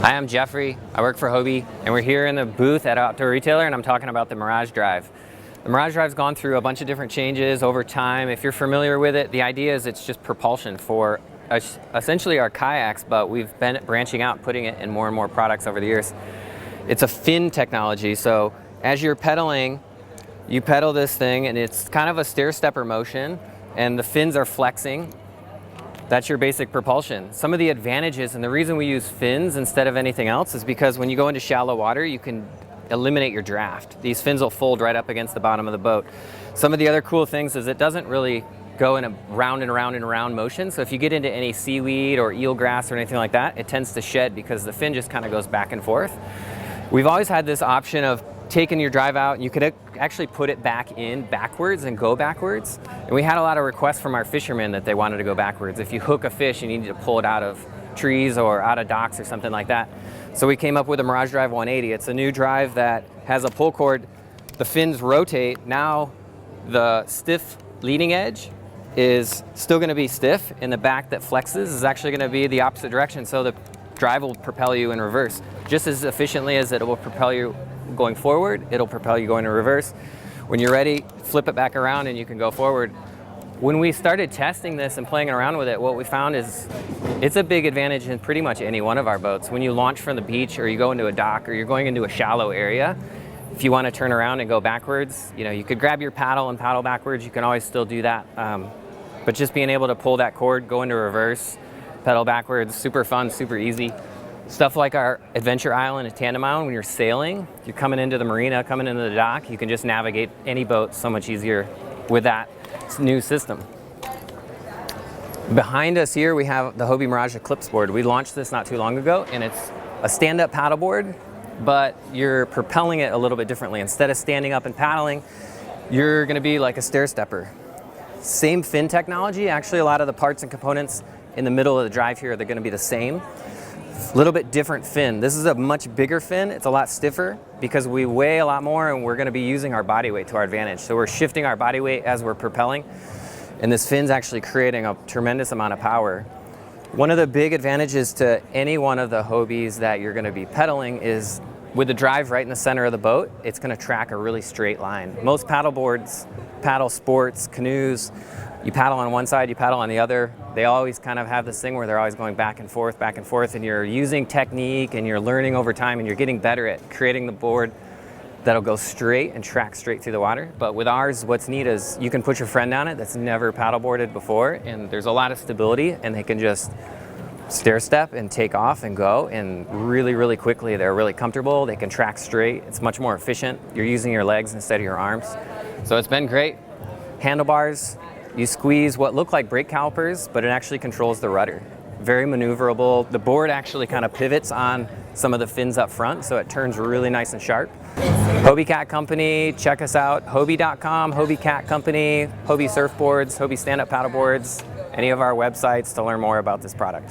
Hi, I'm Jeffrey. I work for Hobie, and we're here in the booth at Outdoor Retailer, and I'm talking about the Mirage Drive. The Mirage Drive's gone through a bunch of different changes over time. If you're familiar with it, the idea is it's just propulsion for essentially our kayaks, but we've been branching out, putting it in more and more products over the years. It's a fin technology, so as you're pedaling, you pedal this thing, and it's kind of a stair-stepper motion, and the fins are flexing. That's your basic propulsion. Some of the advantages, and the reason we use fins instead of anything else, is because when you go into shallow water, you can eliminate your draft. These fins will fold right up against the bottom of the boat. Some of the other cool things is it doesn't really go in a round and round and round motion. So if you get into any seaweed or eelgrass or anything like that, it tends to shed because the fin just kind of goes back and forth. We've always had this option of taking your drive out, and you could actually put it back in backwards and go backwards. And we had a lot of requests from our fishermen that they wanted to go backwards. If you hook a fish, you need to pull it out of trees or out of docks or something like that. So we came up with a Mirage Drive 180. It's a new drive that has a pull cord. The fins rotate. Now the stiff leading edge is still going to be stiff, and the back that flexes is actually going to be the opposite direction. So the drive will propel you in reverse just as efficiently as it will propel you going forward. It'll propel you going in reverse. When you're ready, flip it back around and you can go forward. When we started testing this and playing around with it, what we found is it's a big advantage in pretty much any one of our boats. When you launch from the beach, or you go into a dock, or you're going into a shallow area, if you want to turn around and go backwards, you could grab your paddle and paddle backwards. You can always still do that. But just being able to pull that cord, go into reverse, pedal backwards, super fun, super easy. Stuff like our Adventure Island and Tandem Island, when you're sailing, you're coming into the marina, coming into the dock, you can just navigate any boat so much easier with that new system. Behind us here, we have the Hobie Mirage Eclipse board. We launched this not too long ago, and it's a stand-up paddleboard, but you're propelling it a little bit differently. Instead of standing up and paddling, you're gonna be like a stair-stepper. Same fin technology. Actually, a lot of the parts and components in the middle of the drive here, they're gonna be the same. A little bit different fin. This is a much bigger fin. It's a lot stiffer because we weigh a lot more, and we're going to be using our body weight to our advantage. So we're shifting our body weight as we're propelling, and this fin's actually creating a tremendous amount of power. One of the big advantages to any one of the Hobies that you're going to be pedaling is with the drive right in the center of the boat, it's going to track a really straight line. Most paddle boards, paddle sports, canoes, you paddle on one side, you paddle on the other. They always kind of have this thing where they're always going back and forth, and you're using technique, and you're learning over time, and you're getting better at creating the board that'll go straight and track straight through the water. But with ours, what's neat is you can put your friend on it that's never paddleboarded before, and there's a lot of stability, and they can just stair step and take off and go, and really, really quickly. They're really comfortable. They can track straight. It's much more efficient. You're using your legs instead of your arms. So it's been great. Handlebars. You squeeze what look like brake calipers, but it actually controls the rudder. Very maneuverable. The board actually kind of pivots on some of the fins up front, so it turns really nice and sharp. Hobie Cat Company, check us out. Hobie.com, Hobie Cat Company, Hobie Surfboards, Hobie Stand-Up Paddleboards, any of our websites to learn more about this product.